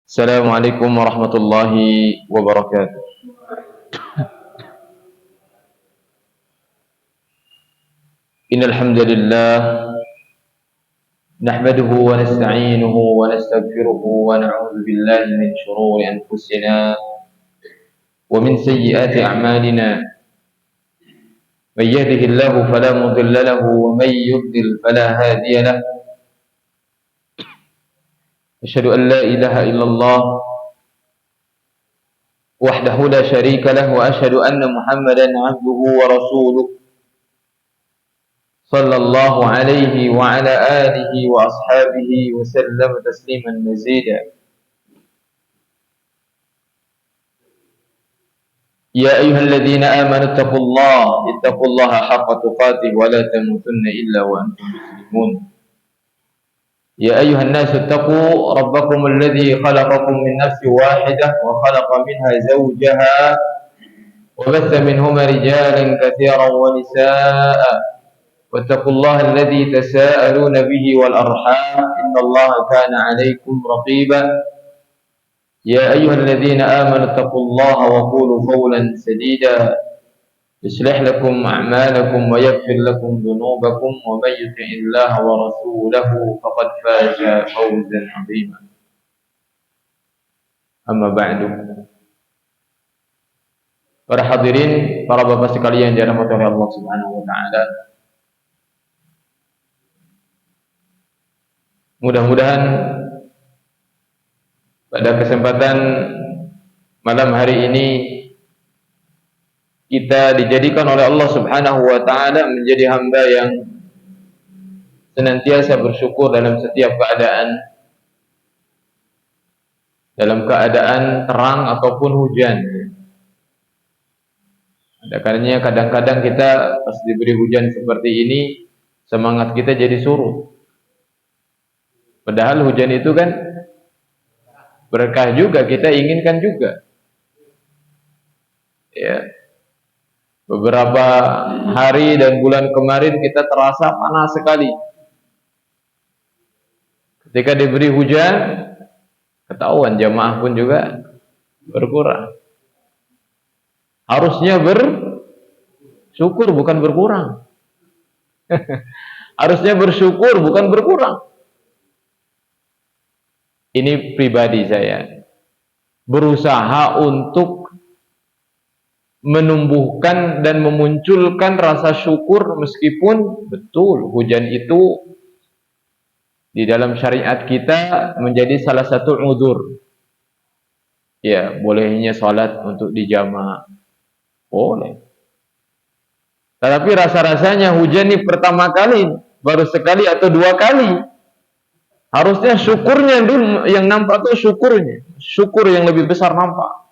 Assalamualaikum warahmatullahi wabarakatuh. Innal hamdalillah nahmaduhu wa nasta'inuhu wa nastaghfiruhu wa na'udzu billahi min shururi anfusina wa min sayyiati a'malina. Man yahdihillahu fala mudilla lahu wa man yudlil fala hadiya lahu. Asyhadu an la ilaha illallah wahdahu la syarika lahu wa asyhadu anna Muhammadan 'abduhu wa rasuluh. Sallallahu alaihi wa ala alihi wa ashabihi wa sallam tasliman mazida. Ya ayyuhalladzina amanu ittaqullaha haqqa tuqatih wa la tamutunna illa wa antum muslimun. Ya ayyuhan nasu ittaqu rabbakum alladzi khalaqakum min nafsin wahidah wa khalaqa minha zawjaha wa batha minhuma rijalan katsiran wa nisaa'a. واتقوا الله الذي تساءلون به والأرحام إن الله كان عليكم رقيبا يا أيها الذين آمنوا اتقوا الله وقولوا قولا سديدا يصلح لكم أعمالكم ويغفر لكم ذنوبكم ومن يطع الله ورسوله فقد فاز فوزا عظيما أما بعد. Para hadirin, para bapak sekalian yang dirahmati oleh Allah Subhanahu wa taala. Mudah-mudahan pada kesempatan malam hari ini kita dijadikan oleh Allah Subhanahu wa taala menjadi hamba yang senantiasa bersyukur dalam setiap keadaan, dalam keadaan terang ataupun hujan. Ada kalanya kadang-kadang kita pas diberi hujan seperti ini, semangat kita jadi surut. Padahal hujan itu kan berkah juga, kita inginkan juga. Ya. Beberapa hari dan bulan kemarin kita terasa panas sekali. Ketika diberi hujan, ketahuan jamaah pun juga berkurang. Harusnya bersyukur bukan berkurang. Harusnya bersyukur bukan berkurang. Ini pribadi saya berusaha untuk menumbuhkan dan memunculkan rasa syukur meskipun betul hujan itu di dalam syariat kita menjadi salah satu udzur. Ya, bolehnya salat untuk dijamak. Boleh. Tetapi rasa-rasanya hujan ini pertama kali, baru sekali atau dua kali. Harusnya syukurnya dulu yang nampak itu syukurnya. Syukur yang lebih besar nampak.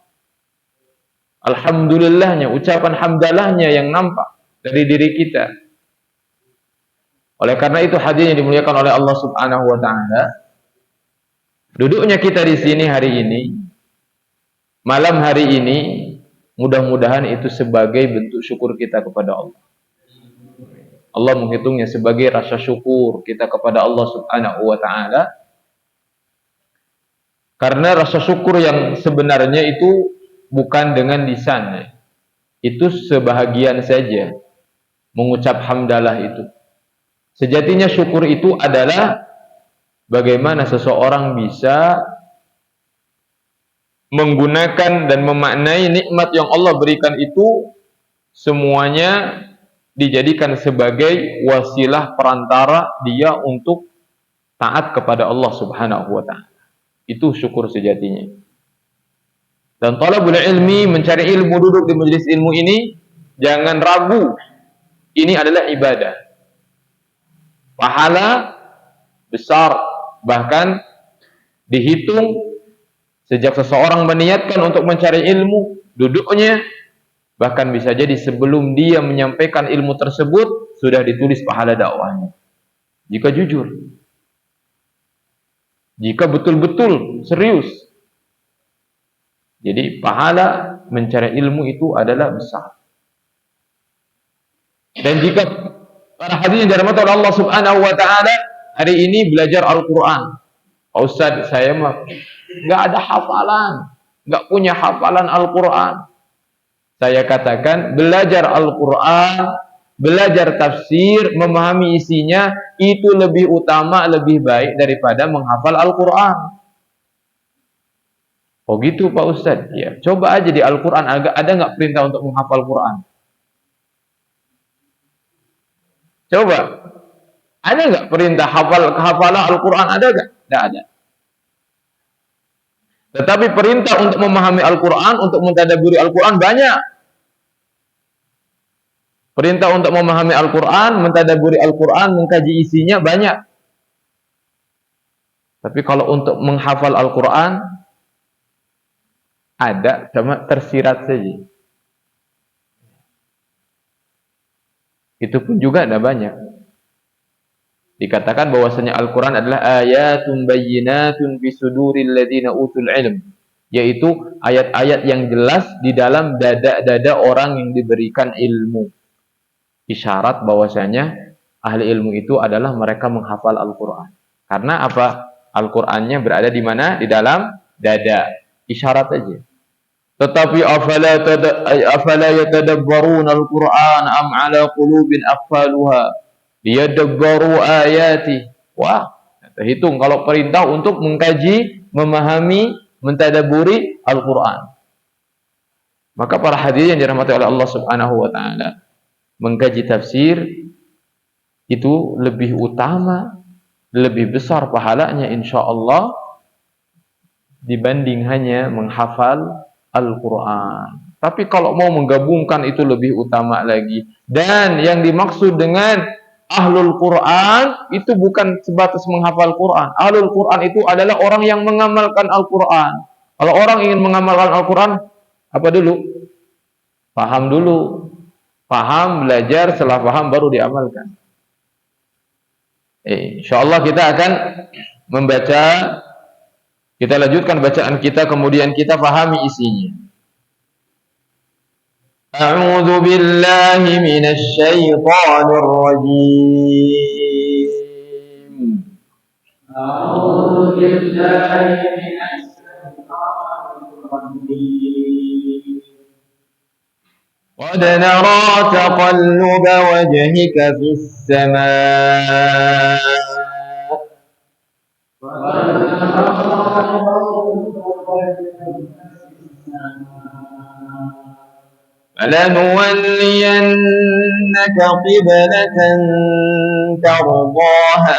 Alhamdulillahnya, ucapan hamdalahnya yang nampak dari diri kita. Oleh karena itu hadis yang dimuliakan oleh Allah Subhanahu wa taala, duduknya kita di sini hari ini, malam hari ini, mudah-mudahan itu sebagai bentuk syukur kita kepada Allah. Allah menghitungnya sebagai rasa syukur kita kepada Allah Subhanahu wa taala. Karena rasa syukur yang sebenarnya itu bukan dengan lisan. Itu sebahagian saja mengucap hamdalah itu. Sejatinya syukur itu adalah bagaimana seseorang bisa menggunakan dan memaknai nikmat yang Allah berikan itu semuanya dijadikan sebagai wasilah perantara dia untuk taat kepada Allah Subhanahu wa taala. Itu syukur sejatinya. Dan talabul ilmi, mencari ilmu, duduk di majelis ilmu ini, jangan ragu. Ini adalah ibadah. Pahala besar, bahkan dihitung sejak seseorang meniatkan untuk mencari ilmu, duduknya bahkan bisa jadi sebelum dia menyampaikan ilmu tersebut sudah ditulis pahala dakwahnya. Jika jujur, jika betul-betul serius. Jadi pahala mencari ilmu itu adalah besar. Dan jika para hadirin dirahmati oleh Allah Subhanahu wa taala, hari ini belajar Al-Qur'an. Pak Ustadz, saya mah nggak ada hafalan, nggak punya hafalan Al-Quran. Saya katakan, belajar Al-Quran, belajar tafsir, memahami isinya, itu lebih utama, lebih baik daripada menghafal Al-Quran. Oh gitu Pak Ustadz? Ya, coba aja di Al-Quran, ada nggak perintah untuk menghafal Quran? Coba. Ada nggak perintah hafalan Al-Quran? Ada nggak? Tidak ada. Tetapi perintah untuk memahami Al-Quran, untuk mentadaburi Al-Quran banyak. Perintah untuk memahami Al-Quran, mentadaburi Al-Quran, mengkaji isinya banyak. Tapi kalau untuk menghafal Al-Quran, ada, cuma tersirat saja. Itu pun juga ada banyak. Dikatakan bahwasanya Al-Quran adalah ayatun bayyinatun fi suduril ladzina utul ilm, yaitu ayat-ayat yang jelas di dalam dada-dada orang yang diberikan ilmu. Isyarat bahwasanya ahli ilmu itu adalah mereka menghafal Al-Quran. Karena apa? Al-Qurannya berada di mana? Di dalam dada. Isyarat aja. Tetapi afala yatadabbaruna al-Qur'an am ala qulubin aqfaluha liyadabbaru ayati. Wah, hitung kalau perintah untuk mengkaji, memahami, mentadaburi Al-Qur'an. Maka para hadirin yang dirahmati oleh Allah Subhanahu wa taala, mengkaji tafsir itu lebih utama, lebih besar pahalanya insyaallah dibanding hanya menghafal Al-Quran. Tapi kalau mau menggabungkan itu lebih utama lagi. Dan yang dimaksud dengan Ahlul Quran itu bukan sebatas menghafal Quran. Ahlul Quran itu adalah orang yang mengamalkan Al-Quran. Kalau orang ingin mengamalkan Al-Quran, apa dulu? Paham dulu. Paham, belajar, setelah paham baru diamalkan. InsyaAllah kita akan membaca. Kita lanjutkan bacaan kita, kemudian kita pahami isinya. A'udzu billahi minasy syaithanir rajim. A'udzu billahi minasy syaithanir rajim. Qad nara taqalluba wajhika fis samaa. فلنولينك قبلة ترضاها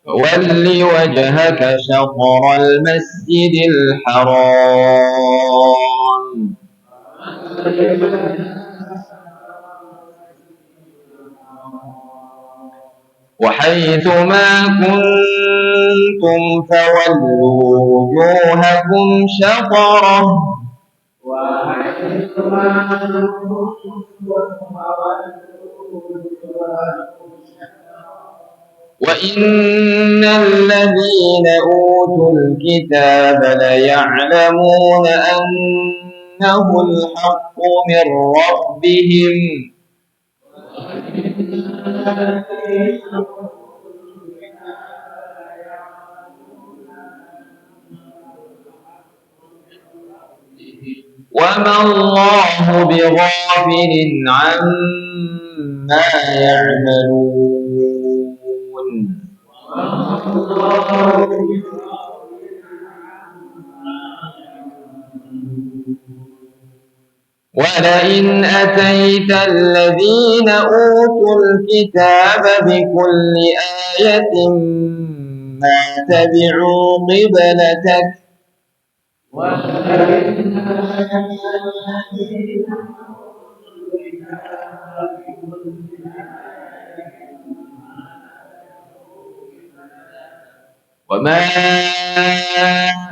فول وجهك شطر المسجد الحرام وحيث ما كنتم فولوا وجوهكم شطره وإن الذين أوتوا الكتاب ليعلمون أنه الحق من ربهم وما الله بغافل عما يعملون ولئن أتيت الذين أوتوا الكتاب بكل آية ما تبعوا قبلتك وما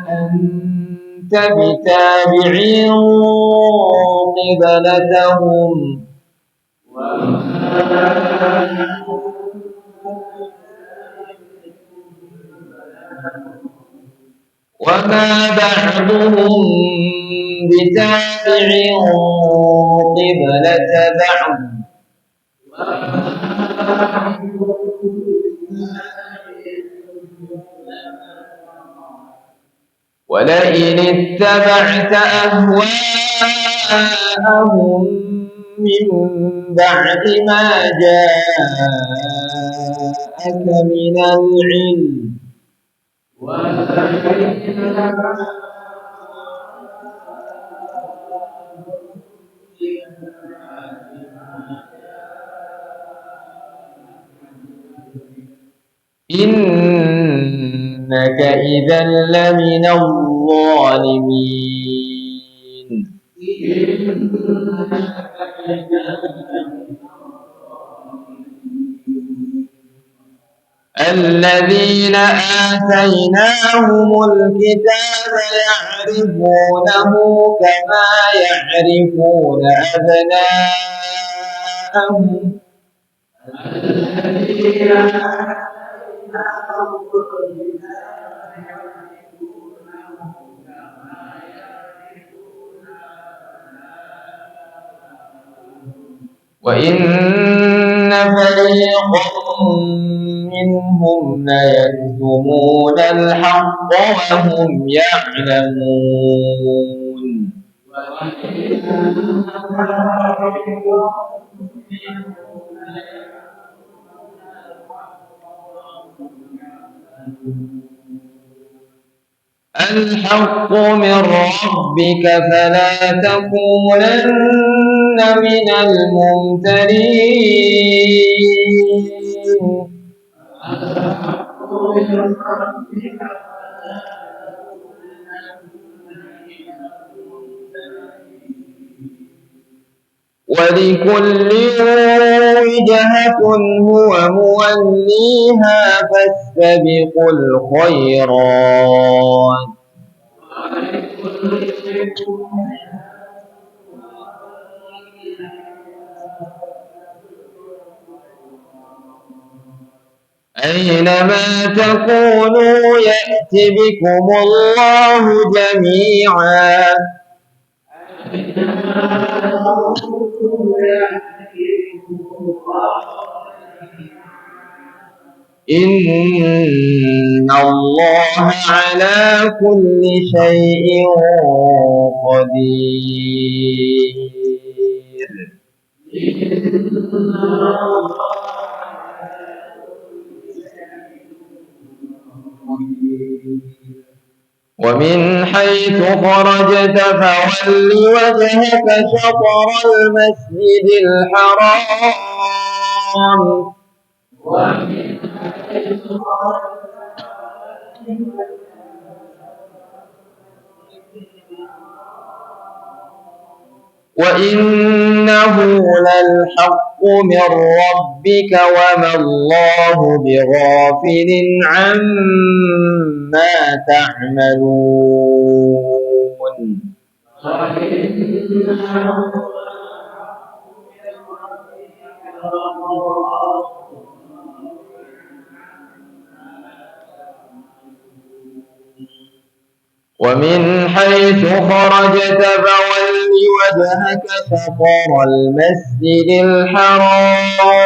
أنت بتابع قبلتهم وما بعضهم بتابع قبلة بعض ولئن اتبعت أهواءهم من بعد ما جاءك من العلم إنك إذا لمن الظالمين الذين آتيناهم الكتاب يعرفونه كما يعرفون أبناءهم وإن فريقا منهم ليكتمون الحق وهم يعلمون الحق من ربك فلا تكونن من الممترين ولكل وجهة هو موليها فاستبقوا الخيرات أينما تكونوا يأت بكم الله جميعا إن الله على كل شيء قدير ومن حيث خرجت فول وجهك شطر المسجد الحرام وإنه للحق من ربك وما الله بغافل عما تعملون ومن حيث خرجت فول وجهك شطر المسجد الحرام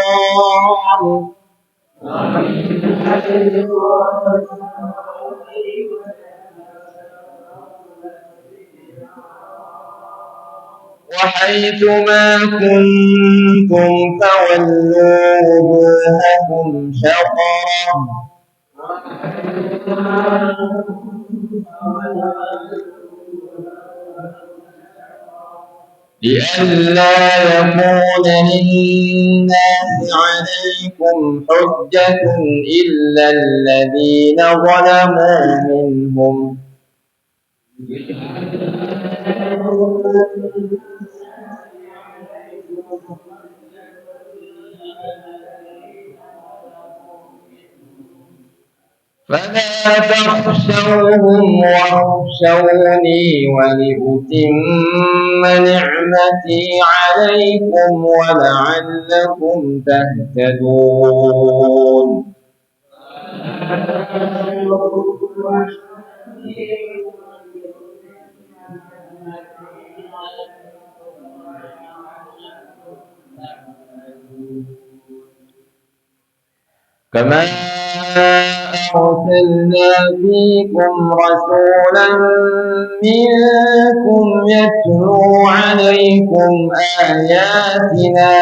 وحيث ما كنتم فولوا وجوهكم شطره لئلا يكون للناس عليكم حجة إلا الذين ظلموا منهم فلا تخشوهم واخشوني ولأتم نعمتي عليكم ولعلكم تهتدون كما أرسلنا فيكم رسولا منكم يتلو عليكم آياتنا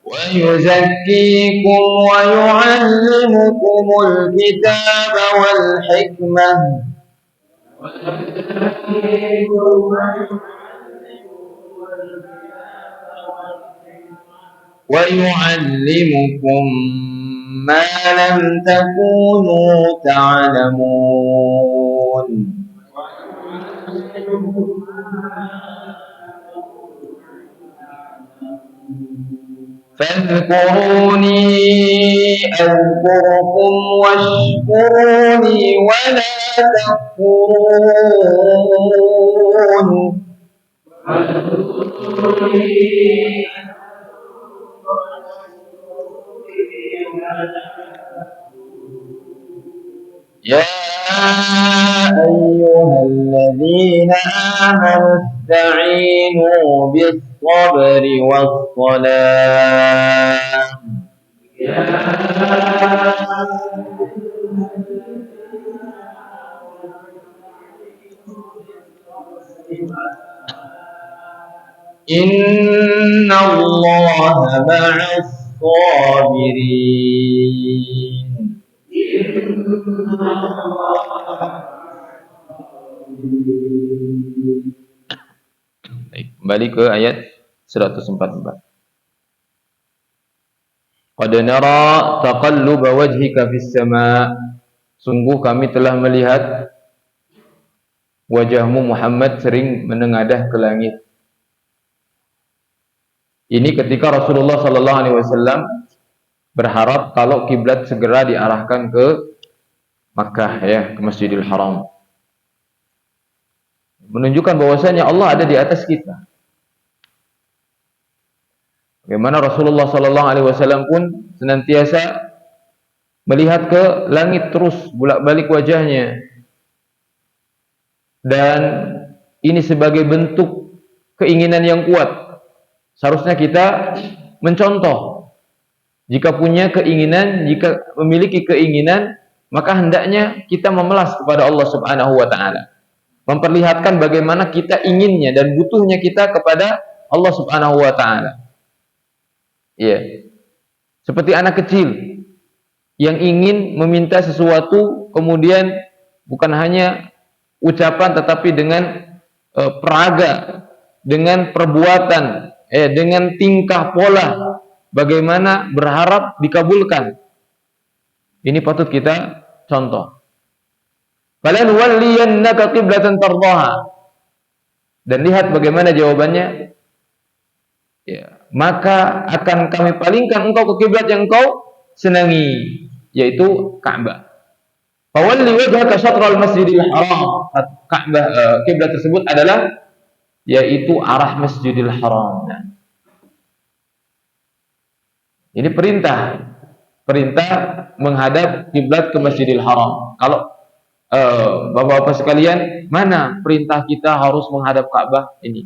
ويزكيكم ويعلمكم الكتاب والحكمة ويعلمكم ما لم تكونوا تعلمون. فاذكروني أذكركم واشكروني ولا تكفرون. يا أيها الذين آمنوا استعينوا بالصبر والصلاة. إن الله مع الصابرين. Kembali ke ayat 144. Qad nara taqalluba wajhika fis sama'. Sungguh kami telah melihat wajahmu Muhammad sering menengadah ke langit. Ini ketika Rasulullah sallallahu alaihi wasallam berharap kalau kiblat segera diarahkan ke Makkah, ya, ke Masjidil Haram. Menunjukkan bahwasanya Allah ada di atas kita. Bagaimana Rasulullah sallallahu alaihi wasallam pun senantiasa melihat ke langit terus, bolak-balik wajahnya. Dan ini sebagai bentuk keinginan yang kuat. Seharusnya kita mencontoh. Jika punya keinginan, jika memiliki keinginan, maka hendaknya kita memelas kepada Allah Subhanahu wa taala. Memperlihatkan bagaimana kita inginnya dan butuhnya kita kepada Allah Subhanahu wa taala. Iya. Seperti anak kecil yang ingin meminta sesuatu, kemudian bukan hanya ucapan tetapi dengan peraga, dengan perbuatan, dengan tingkah pola, bagaimana berharap dikabulkan. Ini patut kita contoh. Falan walliyannaka qiblatan tardaha. Dan lihat bagaimana jawabannya. Ya, maka akan kami palingkan engkau ke kiblat yang engkau senangi, yaitu Ka'bah. Fawalli wajhaka syatral Masjidil Haram. Ka'bah, kiblat tersebut adalah yaitu arah Masjidil Haram. Nah, ini perintah menghadap kiblat ke Masjidil Haram. Kalau Bapak-bapak sekalian, mana perintah kita harus menghadap Ka'bah? Ini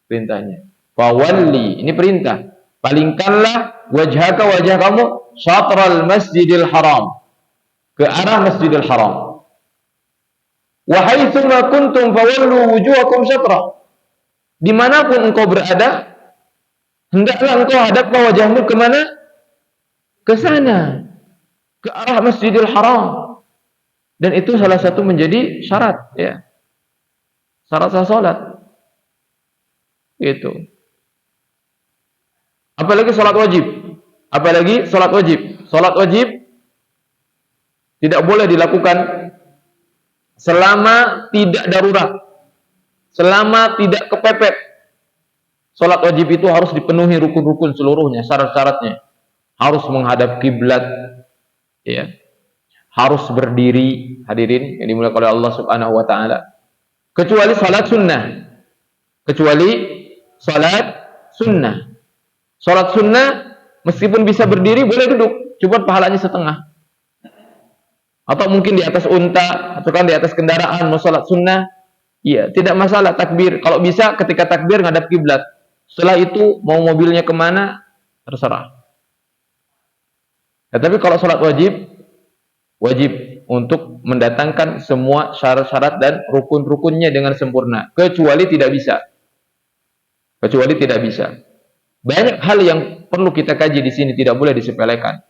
perintahnya. Fawalli, ini perintah. Palingkanlah wajah kamu syatral Masjidil Haram, ke arah Masjidil Haram. Wa haitsu ma kuntum fawallu wujuhakum syatra. Dimanapun engkau berada, hendaklah engkau hadapkan wajahmu kemana? Ke sana, ke arah Masjidil Haram. Dan itu salah satu menjadi syarat, ya. Syarat sah salat. Gitu. Apalagi salat wajib. Salat wajib tidak boleh dilakukan selama tidak darurat. Selama tidak kepepet. Salat wajib itu harus dipenuhi rukun-rukun seluruhnya, syarat-syaratnya. Harus menghadap kiblat, ya. Harus berdiri, hadirin yang dimuliakan oleh Allah Subhanahu wa taala. Kecuali salat sunnah. Salat sunnah meskipun bisa berdiri boleh duduk, cuma pahalanya setengah. atau mungkin di atas unta, atau kan di atas kendaraan mau salat sunnah, iya, tidak masalah takbir. Kalau bisa ketika takbir ngadap kiblat. Setelah itu mau mobilnya kemana, terserah. Tetapi kalau salat wajib, wajib untuk mendatangkan semua syarat-syarat dan rukun-rukunnya dengan sempurna. Kecuali tidak bisa. Kecuali tidak bisa. Banyak hal yang perlu kita kaji di sini, tidak boleh disepelekan.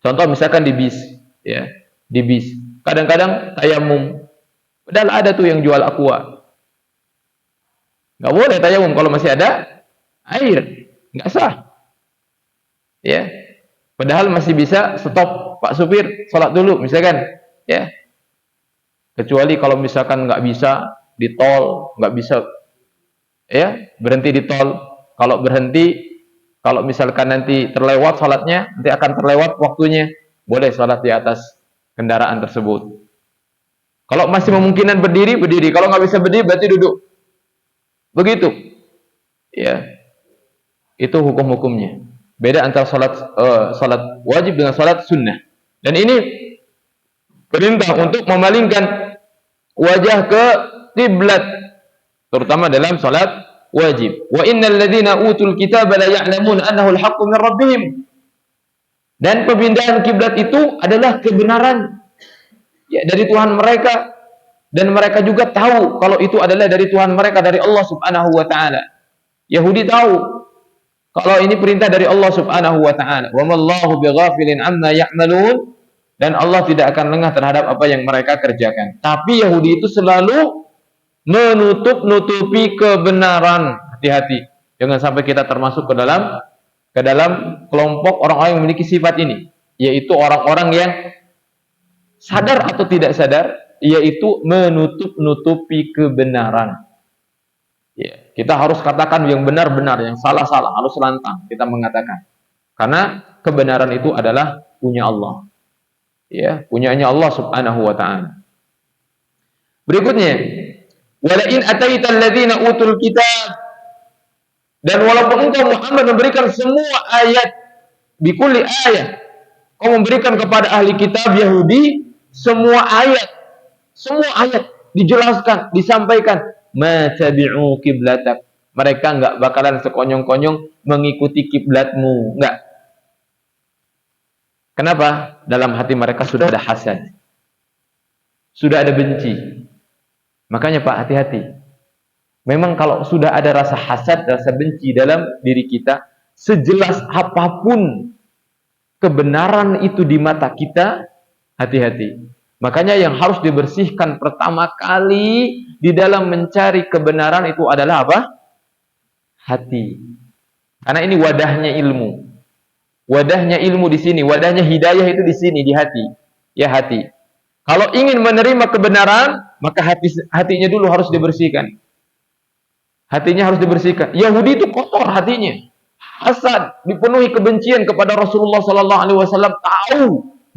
Contoh misalkan di bis, ya, di bis. Kadang-kadang tayamum. Padahal ada tuh yang jual aqua. Nggak boleh tayamum kalau masih ada air, nggak sah. Ya, padahal masih bisa stop, Pak supir, sholat dulu, misalkan. Ya, kecuali kalau misalkan nggak bisa di tol, nggak bisa, ya, berhenti di tol. Kalau berhenti, kalau misalkan nanti terlewat sholatnya, nanti akan terlewat waktunya, boleh sholat di atas kendaraan tersebut. Kalau masih memungkinkan berdiri, berdiri. Kalau nggak bisa berdiri, berarti duduk. Begitu. Ya, itu hukum-hukumnya. Beda antara salat wajib dengan salat sunnah. Dan ini perintah untuk memalingkan wajah ke kiblat, terutama dalam salat wajib. Wa innal ladzina utul kitaba la ya'lamun annahu al-haqqu min rabbihim. Dan pemindahan kiblat itu adalah kebenaran, ya, dari Tuhan mereka, dan mereka juga tahu kalau itu adalah dari Tuhan mereka, dari Allah Subhanahu wa taala. Yahudi tahu kalau ini perintah dari Allah Subhanahu wa taala. Wa mallahu bighafilin amma ya'malun, dan Allah tidak akan lengah terhadap apa yang mereka kerjakan. Tapi Yahudi itu selalu menutup-nutupi kebenaran. Hati-hati, jangan sampai kita termasuk ke dalam kelompok orang-orang yang memiliki sifat ini, yaitu orang-orang yang sadar atau tidak sadar, yaitu menutup-nutupi kebenaran. Ya, kita harus katakan yang benar-benar, yang salah-salah, harus lantang kita mengatakan. Karena kebenaran itu adalah punya Allah. Ya, punyanya Allah Subhanahu wa taala. Berikutnya, wala in ataita alladziina utul kitab, dan walaupun engkau Muhammad memberikan semua ayat, bikulli ayat, kau memberikan kepada ahli kitab Yahudi semua ayat dijelaskan, disampaikan, ma tabi'u kiblatak, mereka enggak bakalan sekonyong-konyong mengikuti kiblatmu, enggak. Kenapa? Dalam hati mereka sudah ada hasad, sudah ada benci. Makanya Pak, hati-hati. Memang kalau sudah ada rasa hasad, rasa benci dalam diri kita, sejelas apapun kebenaran itu di mata kita, hati-hati. Makanya yang harus dibersihkan pertama kali di dalam mencari kebenaran itu adalah apa? Hati. Karena ini wadahnya ilmu. Wadahnya ilmu di sini, wadahnya hidayah itu di sini, di hati. Ya, hati. Kalau ingin menerima kebenaran, maka hatinya dulu harus dibersihkan. Hatinya harus dibersihkan. Yahudi itu kotor hatinya, hasad, dipenuhi kebencian kepada Rasulullah sallallahu alaihi wasallam. Tahu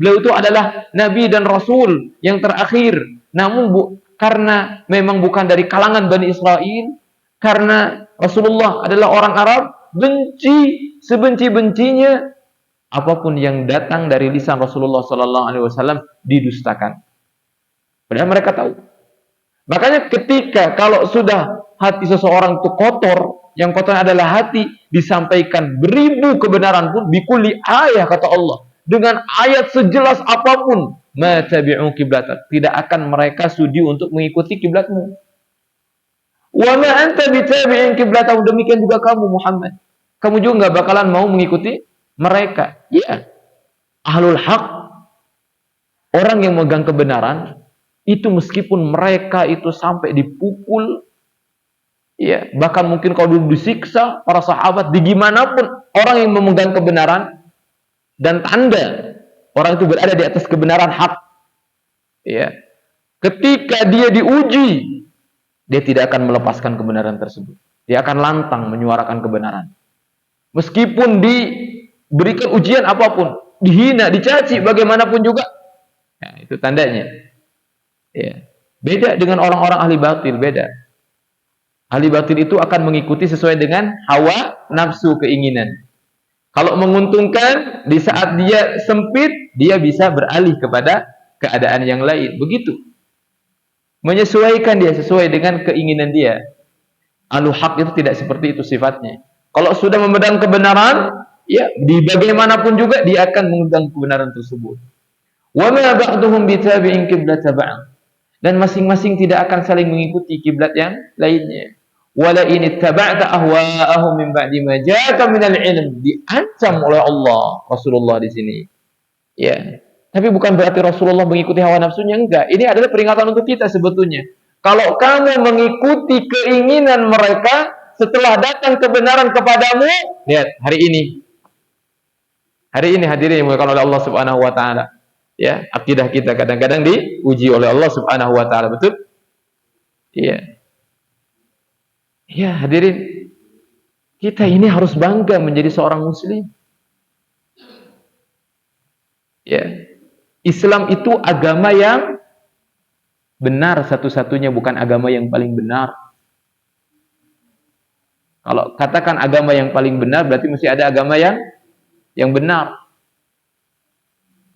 beliau itu adalah nabi dan rasul yang terakhir. Namun karena memang bukan dari kalangan Bani Israel, karena Rasulullah adalah orang Arab, benci sebenci-bencinya apapun yang datang dari lisan Rasulullah sallallahu alaihi wasallam didustakan. Padahal mereka tahu. Makanya ketika kalau sudah hati seseorang itu kotor, yang kotor adalah hati, disampaikan beribu kebenaran pun, bikulli ayah, kata Allah, dengan ayat sejelas apapun, ma tabi'u kiblatak, tidak akan mereka sudi untuk mengikuti kiblatmu. Wa ma anta bitabi'in kiblatahum, demikian juga kamu Muhammad, kamu juga nggak bakalan mau mengikuti mereka. Ya, ahlul haq, orang yang memegang kebenaran itu, meskipun mereka itu sampai dipukul, ya, bahkan mungkin kalau dulu disiksa para sahabat, di gimana pun orang yang memegang kebenaran dan tanda orang itu berada di atas kebenaran hak, ya, ketika dia diuji, dia tidak akan melepaskan kebenaran tersebut. Dia akan lantang menyuarakan kebenaran. Meskipun diberikan ujian apapun, dihina, dicaci, bagaimanapun juga. Ya, itu tandanya. Ya. Beda dengan orang-orang ahli batil, beda. Ahli batil itu akan mengikuti sesuai dengan hawa nafsu, keinginan. Kalau menguntungkan, di saat dia sempit, dia bisa beralih kepada keadaan yang lain. Begitu. Menyesuaikan dia sesuai dengan keinginan dia. Ahlu hak itu tidak seperti itu sifatnya. Kalau sudah memegang kebenaran, ya di bagaimanapun juga dia akan memegang kebenaran tersebut. Wa ma ba'duhum bitabi'in qiblata ba'd. Dan masing-masing tidak akan saling mengikuti kiblat yang lainnya. Wala in ittaba'ta ahwa'ahum min ba'di ma ja'aka minal ilm. Diancam oleh Allah Rasulullah di sini. Ya. Tapi bukan berarti Rasulullah mengikuti hawa nafsunya, enggak. Ini adalah peringatan untuk kita sebetulnya. Kalau kamu mengikuti keinginan mereka setelah datang kebenaran kepadamu, lihat hari ini. Hari ini hadirin yang dimuliakan oleh Allah Subhanahu wa taala. Ya, akidah kita kadang-kadang diuji oleh Allah Subhanahu wa taala, betul? Iya. Ya, hadirin. Kita ini harus bangga menjadi seorang muslim. Ya. Islam itu agama yang benar satu-satunya, bukan agama yang paling benar. Kalau katakan agama yang paling benar, berarti mesti ada agama yang benar.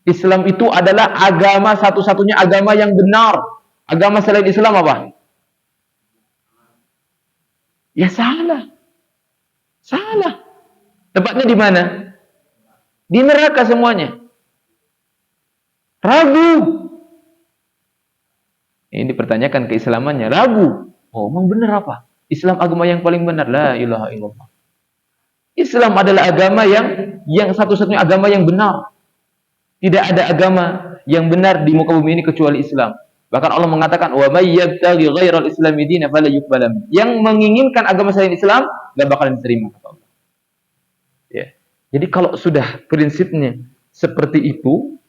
Islam itu adalah agama satu-satunya agama yang benar. Agama selain Islam apa? Ya salah. Salah. Tempatnya di mana? Di neraka semuanya. Ragu. Ini dipertanyakan keislamannya. Ragu. Oh, memang benar apa? Islam agama yang paling benar. La ilaha illallah. Islam adalah agama yang satu-satunya agama yang benar. Tidak ada agama yang benar di muka bumi ini kecuali Islam. Bahkan Allah mengatakan, "Wa may yabtaghi ghairal islami dinan fala yuqbal minhu." Yang menginginkan agama selain Islam enggak bakalan diterima kata Allah. Ya. Jadi kalau sudah prinsipnya seperti itu,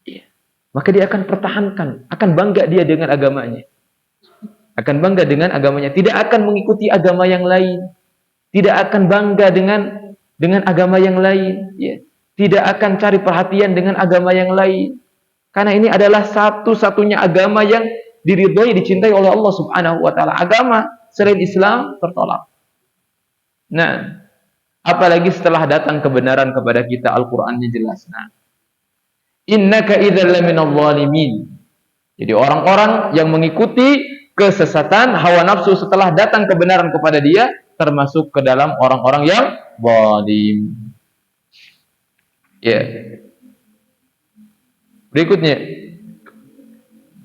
ya, maka dia akan pertahankan, akan bangga dia dengan agamanya. Akan bangga dengan agamanya, tidak akan mengikuti agama yang lain. Tidak akan bangga dengan agama yang lain, ya. Tidak akan cari perhatian dengan agama yang lain. Karena ini adalah satu-satunya agama yang diridhoi, dicintai oleh Allah Subhanahu wa taala. Agama selain Islam tertolak. Nah, apalagi setelah datang kebenaran kepada kita, Al-Qur'annya jelas. Nah, innaka idzal laminadh dhalimin. Jadi orang-orang yang mengikuti kesesatan hawa nafsu setelah datang kebenaran kepada dia termasuk ke dalam orang-orang yang zalim. Ya. Berikutnya,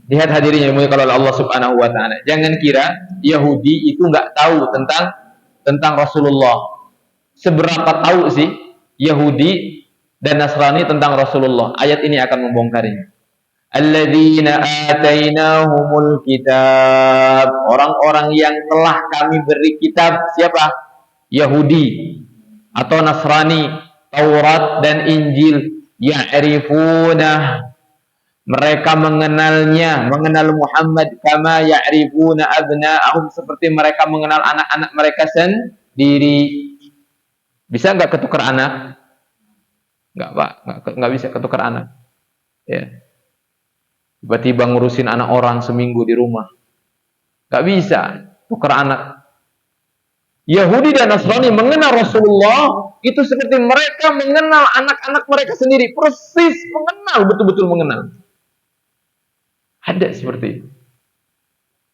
lihat hadirin yang dimuliakan oleh Allah Subhanahu wa taala. Jangan kira Yahudi itu enggak tahu tentang Rasulullah. Seberapa tahu sih Yahudi dan Nasrani tentang Rasulullah? Ayat ini akan membongkarnya. Alladzina atainahumul kitab. Orang-orang yang telah kami beri kitab, siapa? Yahudi atau Nasrani, Taurat dan Injil. Ya'rifunah, mereka mengenalnya, mengenal Muhammad kama ya'rifuna abna'ahum, seperti mereka mengenal anak-anak mereka sendiri. Bisa enggak ketukar anak? Enggak, Pak, enggak bisa ketukar anak. Ya. Tiba-tiba ngurusin anak orang seminggu di rumah. Enggak bisa tukar anak. Yahudi dan Nasrani mengenal Rasulullah itu seperti mereka mengenal anak-anak mereka sendiri, persis mengenal, betul-betul mengenal. Ada seperti itu.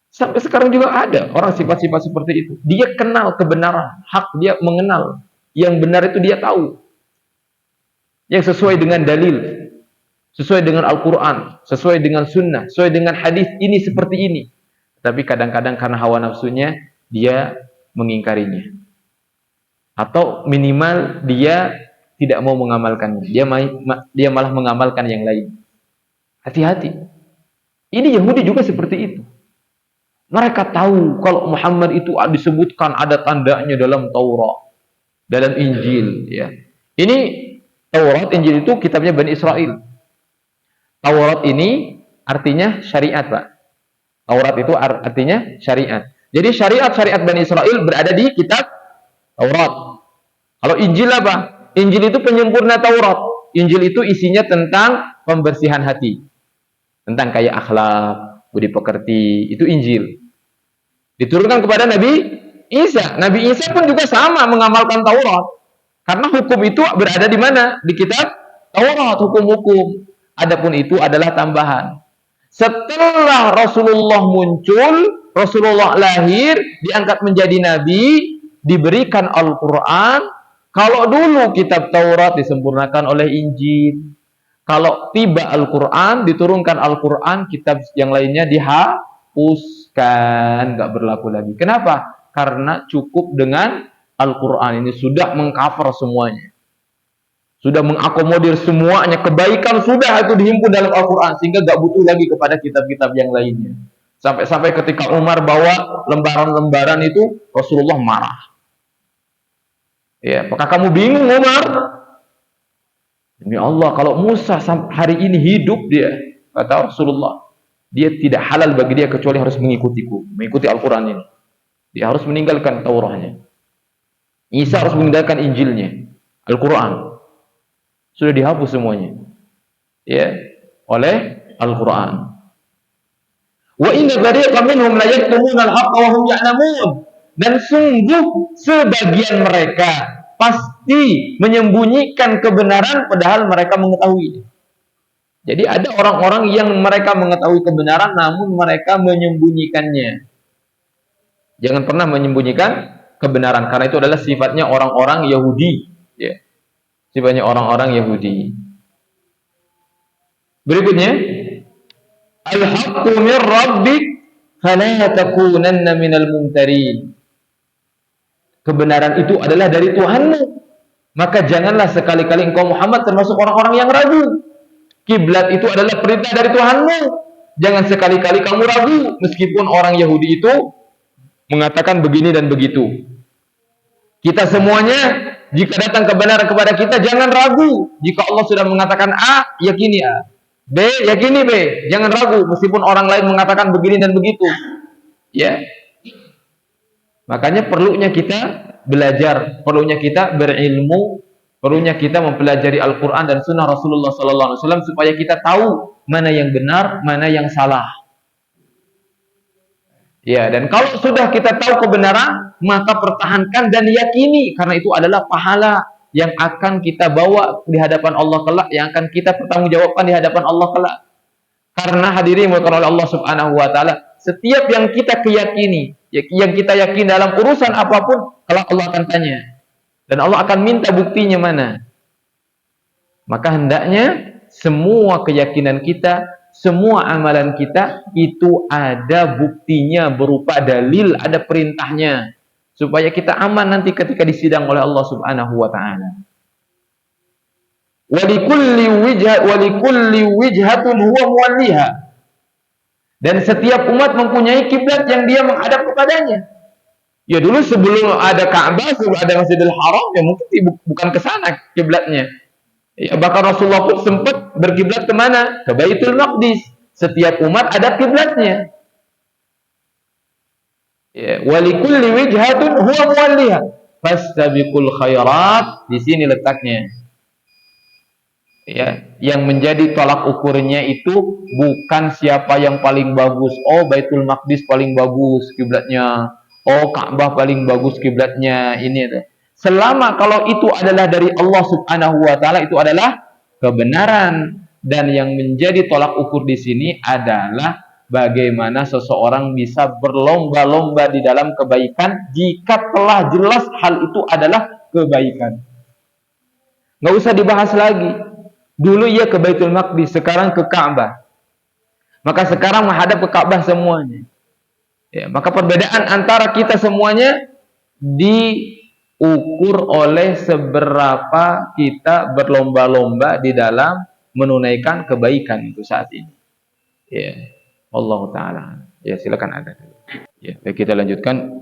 Sampai sekarang juga ada orang sifat-sifat seperti itu. Dia kenal kebenaran, hak, dia mengenal. Yang benar itu dia tahu. Yang sesuai dengan dalil, sesuai dengan Al-Quran, sesuai dengan sunnah, sesuai dengan hadis, ini seperti ini. Tapi kadang-kadang karena hawa nafsunya, dia mengingkarinya. Atau minimal dia tidak mau mengamalkannya. Dia malah mengamalkan yang lain. Hati-hati. Ini Yahudi juga seperti itu. Mereka tahu kalau Muhammad itu disebutkan ada tandanya dalam Taurat, dalam Injil. Ya. Ini Taurat, Injil itu kitabnya Bani Israel. Taurat ini artinya syariat, Pak. Taurat itu artinya syariat. Jadi syariat-syariat Bani Israel berada di kitab Taurat. Kalau Injil apa? Injil itu penyempurna Taurat. Injil itu isinya tentang pembersihan hati. Tentang kayak akhlak, budi pekerti. Itu Injil. Diturunkan kepada Nabi Isa. Nabi Isa pun juga sama mengamalkan Taurat. Karena hukum itu berada di mana? Di kitab Taurat, hukum-hukum. Adapun itu adalah tambahan. Setelah Rasulullah muncul, Rasulullah lahir, diangkat menjadi nabi, diberikan Al-Quran. Kalau dulu kitab Taurat disempurnakan oleh Injil, kalau tiba Al-Quran, diturunkan Al-Quran, kitab yang lainnya dihapuskan, nggak berlaku lagi. Kenapa? Karena cukup dengan Al-Quran ini sudah mengcover semuanya. Sudah mengakomodir semuanya, kebaikan sudah itu dihimpun dalam Al-Quran, sehingga gak butuh lagi kepada kitab-kitab yang lainnya. Sampai-sampai ketika Umar bawa lembaran-lembaran itu, Rasulullah marah. Ya, apakah kamu bingung, Umar? Demi Allah, kalau Musa hari ini hidup dia, kata Rasulullah, dia tidak halal bagi dia kecuali harus mengikutiku, mengikuti Al-Quran ini. Dia harus meninggalkan Tauratnya. Isa harus meninggalkan Injilnya, Al-Quran. Sudah dihapus semuanya, ya, oleh Al-Quran. Wa inna fariqan minhum la yaktumuna al-haqqa wa hum ya'lamun. Dan sungguh sebagian mereka pasti menyembunyikan kebenaran padahal mereka mengetahui. Jadi ada orang-orang yang mereka mengetahui kebenaran namun mereka menyembunyikannya. Jangan pernah menyembunyikan kebenaran karena itu adalah sifatnya orang-orang Yahudi, ya. Sifatnya orang-orang Yahudi. Berikutnya, al-haqqu min rabbik fala takunanna minal mumtarin. Kebenaran itu adalah dari Tuhanmu, maka janganlah sekali-kali engkau Muhammad termasuk orang-orang yang ragu. Kiblat itu adalah perintah dari Tuhanmu. Jangan sekali-kali kamu ragu meskipun orang Yahudi itu mengatakan begini dan begitu. Kita semuanya jika datang kebenaran kepada kita, jangan ragu. Jika Allah sudah mengatakan A, yakini A. B, yakini B. Jangan ragu, meskipun orang lain mengatakan begini dan begitu. Ya. Makanya perlunya kita belajar, perlunya kita berilmu, perlunya kita mempelajari Al-Quran dan Sunnah Rasulullah SAW supaya kita tahu mana yang benar, mana yang salah. Ya, dan kalau sudah kita tahu kebenaran, maka pertahankan dan yakini, karena itu adalah pahala yang akan kita bawa di hadapan Allah kelak, yang akan kita pertanggungjawabkan di hadapan Allah kelak. Karena hadirin oleh Allah Subhanahu wa taala, setiap yang kita keyakini, yang kita yakin dalam urusan apapun, kelak Allah akan tanya. Dan Allah akan minta buktinya mana. Maka hendaknya semua keyakinan kita, semua amalan kita itu ada buktinya berupa dalil, ada perintahnya supaya kita aman nanti ketika disidang oleh Allah Subhanahu wa taala. Walikulli wijhatun huwa muwalliha. Dan setiap umat mempunyai kiblat yang dia menghadap kepadanya. Ya dulu sebelum ada Ka'bah, sebelum ada Masjidil Haram, ya mungkin bukan ke sana kiblatnya. Ya, bahkan Rasulullah pun sempat berkiblat kemana? Ke Baitul Maqdis. Setiap umat ada kiblatnya. Ya, walikulli wijhatun huwa muwalliha. Fastabiqul khairat. Di sini letaknya. Ya, yang menjadi tolak ukurnya itu bukan siapa yang paling bagus. Oh, Baitul Maqdis paling bagus kiblatnya. Oh, Ka'bah paling bagus kiblatnya. Ini. Selama kalau itu adalah dari Allah Subhanahu wa taala, itu adalah kebenaran, dan yang menjadi tolak ukur di sini adalah bagaimana seseorang bisa berlomba-lomba di dalam kebaikan jika telah jelas hal itu adalah kebaikan. Nggak usah dibahas lagi. Dulu ia ke Baitul Maqdis, sekarang ke Ka'bah. Maka sekarang menghadap ke Ka'bah semuanya. Ya, maka perbedaan antara kita semuanya diukur oleh seberapa kita berlomba-lomba di dalam menunaikan kebaikan itu saat ini. Ya, Allah taala. Ya, silakan ada. Ya, baik, kita lanjutkan.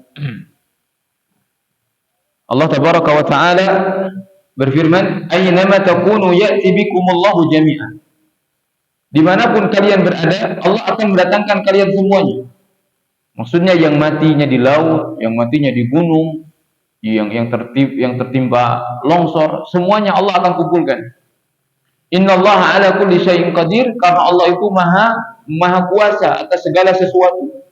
Allah tabaraka wa taala berfirman, "Aynama takunu ya'ti bikumullahu jami'an." Dimanapun kalian berada, Allah akan mendatangkan kalian semuanya. Maksudnya yang matinya di laut, yang matinya di gunung, yang tertimpa longsor, semuanya Allah akan kumpulkan. Innallaha ala kulli syai'in qadir, karena Allah itu maha kuasa atas segala sesuatu.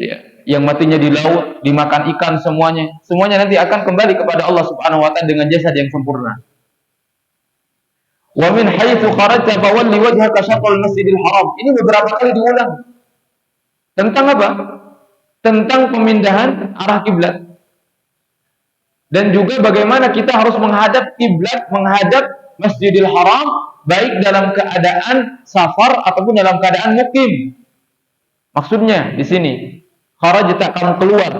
Ya, yang matinya di laut, dimakan ikan, semuanya nanti akan kembali kepada Allah Subhanahu wa taala dengan jasad yang sempurna. Wa min haitsu kharajta fawalli wajhaka syatrul Masjidil Haram. Ini beberapa kali diulang. Tentang apa? Tentang pemindahan arah kiblat. Dan juga bagaimana kita harus menghadap kiblat, menghadap Masjidil Haram baik dalam keadaan safar ataupun dalam keadaan mukim. Maksudnya di sini, kharajta, kamu keluar.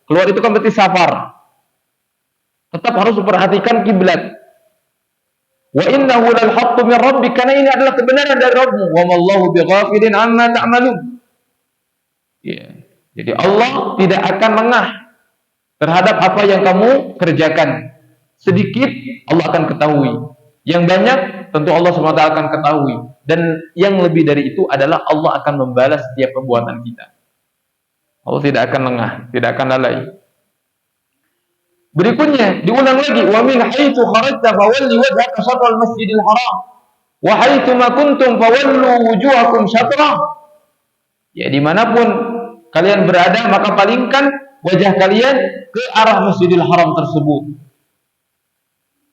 Keluar itu kan berarti safar. Tetap harus memperhatikan kiblat. Wa innahu lal haqqu min rabbik, karena ini adalah kebenaran dari Rabbmu. Wa mallahu bighafilin amma ta'malun. Ya. Jadi Allah tidak akan lengah terhadap apa yang kamu kerjakan. Sedikit Allah akan ketahui. Yang banyak tentu Allah SWT akan ketahui. Dan yang lebih dari itu adalah Allah akan membalas setiap perbuatan kita. Allah tidak akan lengah, tidak akan lalai. Berikutnya diulang lagi, wa min haitsu kharajta fawalli wajhaka syatral Masjidil Haram wa haitsu ma kuntum fawallu wujuhakum syatrah. Ya, dimanapun kalian berada maka palingkan wajah kalian ke arah Masjidil Haram tersebut.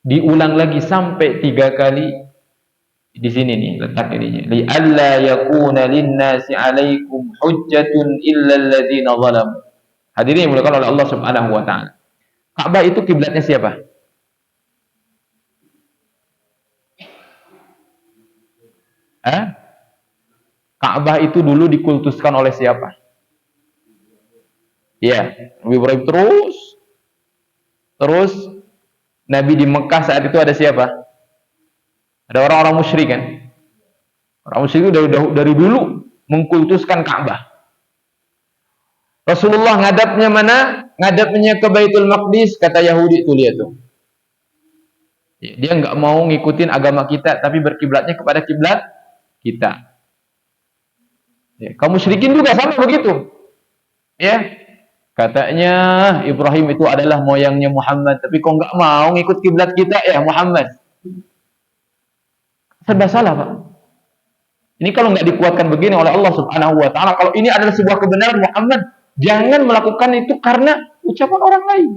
Diulang lagi sampai 3 kali. Di sini nih letak ininya. Li alla yakuna lin-nasi 'alaikum hujjatun illa alladziina zalamu. Hadirin yang dimuliakan oleh Allah Subhanahu wa taala. Ka'bah itu kiblatnya siapa? Ka'bah itu dulu dikultuskan oleh siapa? Ya, Nabi Ibrahim terus Nabi di Mekah saat itu ada siapa? Ada orang-orang musyrik kan? Orang musyrik itu dari dulu mengkultuskan Ka'bah. Rasulullah ngadapnya mana? Ngadapnya ke Baitul Maqdis, kata Yahudi itu, lihat tuh. Dia nggak mau ngikutin agama kita, tapi berkiblatnya kepada kiblat kita. Ya, kaum musyrikin juga sama begitu. Ya, katanya Ibrahim itu adalah moyangnya Muhammad, tapi kok nggak mau ngikut kiblat kita ya Muhammad? Serba salah, Pak. Ini kalau nggak dikuatkan begini oleh Allah Subhanahu wa taala, kalau ini adalah sebuah kebenaran Muhammad, jangan melakukan itu karena ucapan orang lain.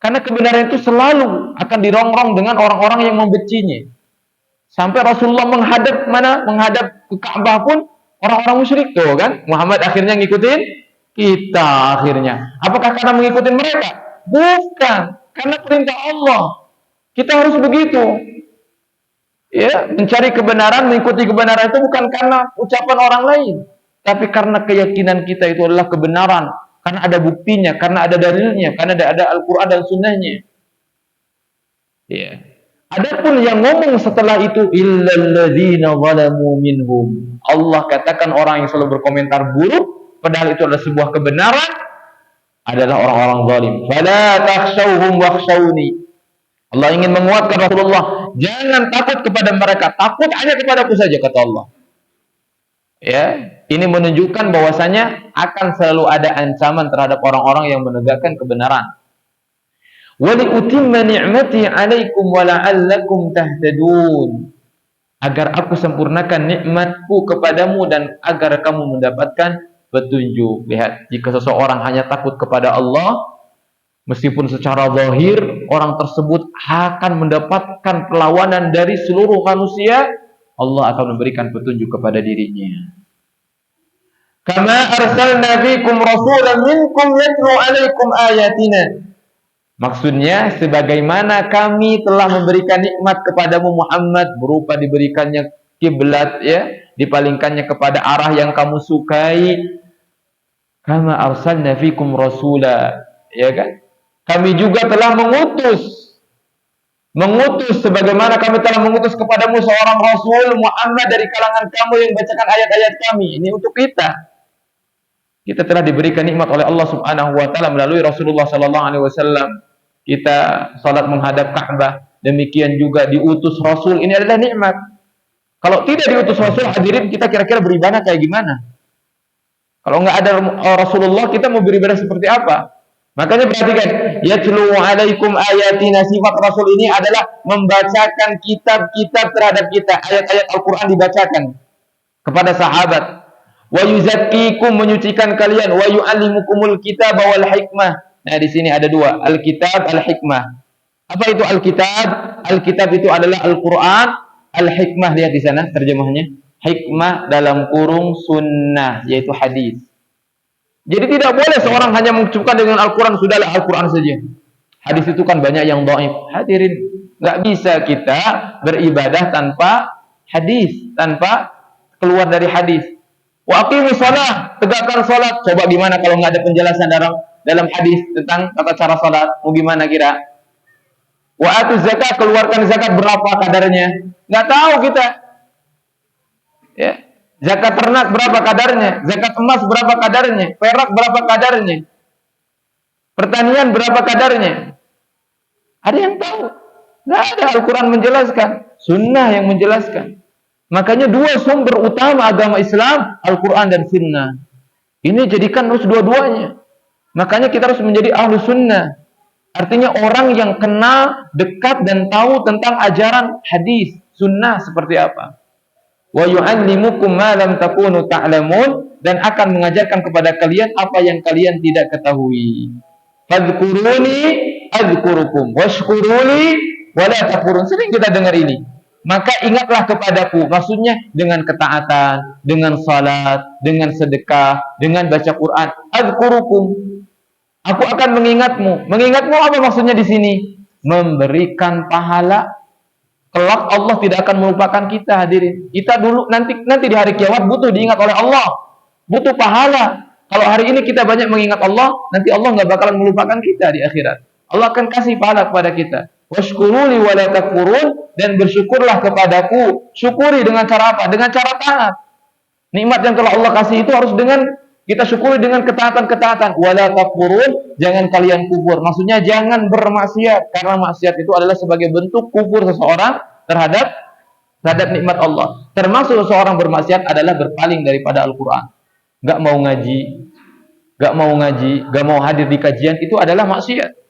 Karena kebenaran itu selalu akan dirongrong dengan orang-orang yang membencinya. Sampai Rasulullah menghadap mana? Menghadap ke Ka'bah pun orang-orang musyrik tuh kan. Muhammad akhirnya ngikutin kita akhirnya. Apakah karena mengikuti mereka? Bukan, karena perintah Allah. Kita harus begitu. Ya, mencari kebenaran, mengikuti kebenaran itu bukan karena ucapan orang lain, tapi karena keyakinan kita itu adalah kebenaran, karena ada buktinya, karena ada dalilnya, karena ada Al-Quran dan Sunnahnya. Ya. Adapun yang ngomong setelah itu, illalladzina zalamu minhum. Allah katakan orang yang selalu berkomentar buruk, padahal itu adalah sebuah kebenaran, adalah orang-orang zalim. Fala takhshawhum wakhshawni. Allah ingin menguatkan Rasulullah, jangan takut kepada mereka, takut hanya kepadaku saja, kata Allah. Ya, ini menunjukkan bahwasanya akan selalu ada ancaman terhadap orang-orang yang menegakkan kebenaran. Wa li utimma ni'mati 'alaikum wa la'allakum tahtadun. Agar aku sempurnakan nikmatku kepadamu dan agar kamu mendapatkan petunjuk. Lihat, jika seseorang hanya takut kepada Allah, meskipun secara zahir orang tersebut akan mendapatkan perlawanan dari seluruh manusia, Allah akan memberikan petunjuk kepada dirinya. Kama arsalna fikum rasulan minkum yatlu 'alaikum ayatina. Maksudnya, sebagaimana kami telah memberikan nikmat kepadamu Muhammad berupa diberikannya kiblat, ya, dipalingkannya kepada arah yang kamu sukai. Kama arsalna fikum rasula, ya kan? Kami juga telah mengutus sebagaimana kami telah mengutus kepadamu seorang Rasul Muhammad dari kalangan kamu yang bacakan ayat-ayat kami. Ini untuk kita. Kita telah diberikan nikmat oleh Allah Subhanahu wa taala melalui Rasulullah sallallahu alaihi wasallam. Kita salat menghadap Ka'bah, demikian juga diutus Rasul. Ini adalah nikmat. Kalau tidak diutus Rasul, hadirin, kita kira-kira beribadah kayak gimana? Kalau nggak ada Rasulullah, kita mau beribadah seperti apa? Makanya perhatikan, yatlu 'alaikum ayatina, sifat Rasul ini adalah membacakan kitab-kitab terhadap kita, ayat-ayat Al-Qur'an dibacakan kepada sahabat. Wa yuzakkikum, menyucikan kalian, wa yu'allimukumul kitab wal hikmah. Nah, di sini ada dua, Alkitab, Al-Hikmah. Apa itu Alkitab? Alkitab itu adalah Al-Qur'an, Al-hikmah, lihat di sana terjemahnya. Hikmah dalam kurung sunnah, yaitu hadis. Jadi tidak boleh seorang hanya mencukupkan dengan Al-Quran, sudahlah Al-Quran saja. Hadis itu kan banyak yang dhaif. Hadirin, nggak bisa kita beribadah tanpa hadis, tanpa keluar dari hadis. Wa aqimus shalah, tegakkan salat. Coba gimana kalau nggak ada penjelasan dalam hadis tentang tata cara salat? Mau gimana kira? Wa atuz zakat, keluarkan zakat berapa kadarnya? Nggak tahu kita. Ya. Zakat ternak berapa kadarnya? Zakat emas berapa kadarnya? Perak berapa kadarnya? Pertanian berapa kadarnya? Ada yang tahu? Nggak ada. Al-Quran menjelaskan, sunnah yang menjelaskan. Makanya dua sumber utama agama Islam, Al-Quran dan sunnah. Ini jadikan harus dua-duanya. Makanya kita harus menjadi ahlu sunnah. Artinya orang yang kenal, dekat dan tahu tentang ajaran hadis, sunnah seperti apa. Wa yu'allimukum ma lam takunu ta'lamun, dan akan mengajarkan kepada kalian apa yang kalian tidak ketahui. Fadhkuruni adzkurukum washkuruli wa la takfurun. Sering kita dengar ini. Maka ingatlah kepadaku, maksudnya dengan ketaatan, dengan salat, dengan sedekah, dengan baca Quran. Adzkurukum, aku akan mengingatmu. Mengingatmu apa maksudnya di sini? Memberikan pahala. Kelak Allah tidak akan melupakan kita, hadirin. Kita dulu nanti di hari kiamat butuh diingat oleh Allah, butuh pahala. Kalau hari ini kita banyak mengingat Allah, nanti Allah nggak bakalan melupakan kita di akhirat. Allah akan kasih pahala kepada kita. Washkuruli wa la takfurun, dan bersyukurlah kepadaku. Syukuri dengan cara apa? Dengan cara taat. Nikmat yang telah Allah kasih itu harus dengan kita syukuri dengan ketaatan-ketaatan. Wa la takfurun, jangan kalian kufur. Maksudnya jangan bermaksiat, karena maksiat itu adalah sebagai bentuk kufur seseorang terhadap nikmat Allah. Termasuk seseorang bermaksiat adalah berpaling daripada Al-Quran. Gak mau ngaji, gak mau hadir di kajian, itu adalah maksiat.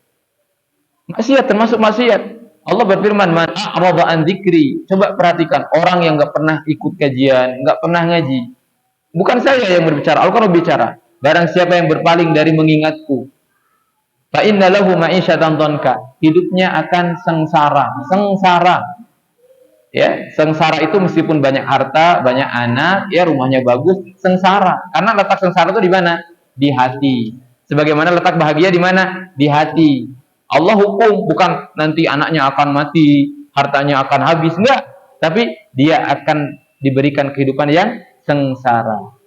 Maksiat termasuk maksiat. Allah berfirman, "Man a'rada an dzikri." Coba perhatikan, orang yang enggak pernah ikut kajian, enggak pernah ngaji. Bukan saya yang berbicara, Al-Qur'an berbicara. Barang siapa yang berpaling dari mengingatku, fa inna lahu ma'isyatan dhanka. Hidupnya akan sengsara. Ya, sengsara itu meskipun banyak harta, banyak anak, ya rumahnya bagus, sengsara. Karena letak sengsara itu di mana? Di hati. Sebagaimana letak bahagia di mana? Di hati. Allah hukum bukan nanti anaknya akan mati, hartanya akan habis, enggak. Tapi dia akan diberikan kehidupan yang sengsara.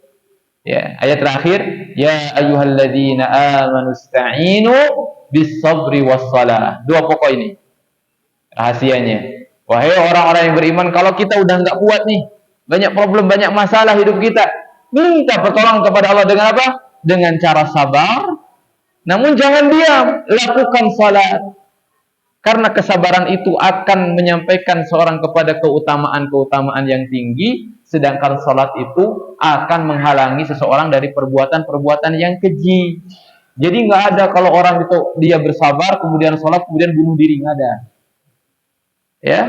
Ya, ayat terakhir, ya ayyuhalladzina amanu ista'inu bis sabri was shalah. Dua pokok ini rahasianya. Wahai orang-orang yang beriman, kalau kita udah enggak kuat nih, banyak problem, banyak masalah hidup kita, minta pertolongan kepada Allah dengan apa? Dengan cara sabar. Namun jangan diam, lakukan salat. Karena kesabaran itu akan menyampaikan seorang kepada keutamaan-keutamaan yang tinggi, sedangkan salat itu akan menghalangi seseorang dari perbuatan-perbuatan yang keji. Jadi nggak ada kalau orang itu dia bersabar, kemudian salat, kemudian bunuh diri, nggak ada. Ya,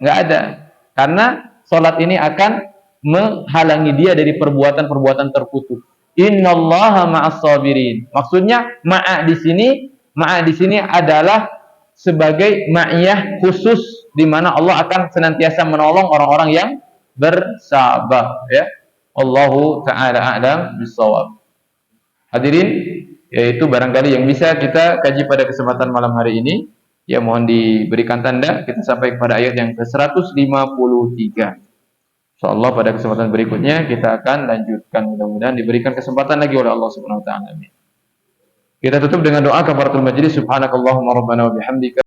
nggak ada. Karena salat ini akan menghalangi dia dari perbuatan-perbuatan terkutuk. Innallaha ma'as sabirin. Maksudnya ma'a di sini adalah sebagai ma'iyah khusus di mana Allah akan senantiasa menolong orang-orang yang bersabar, ya. Allahu taala a'lam bissawab. Hadirin, yaitu barangkali yang bisa kita kaji pada kesempatan malam hari ini. Ya, mohon diberikan tanda kita sampai kepada ayat yang ke-153. InsyaAllah pada kesempatan berikutnya kita akan lanjutkan, mudah-mudahan diberikan kesempatan lagi oleh Allah Subhanahu wa taala. Kita tutup dengan doa kafaratul majlis. Subhanakallahumma rabbana wa bihamdika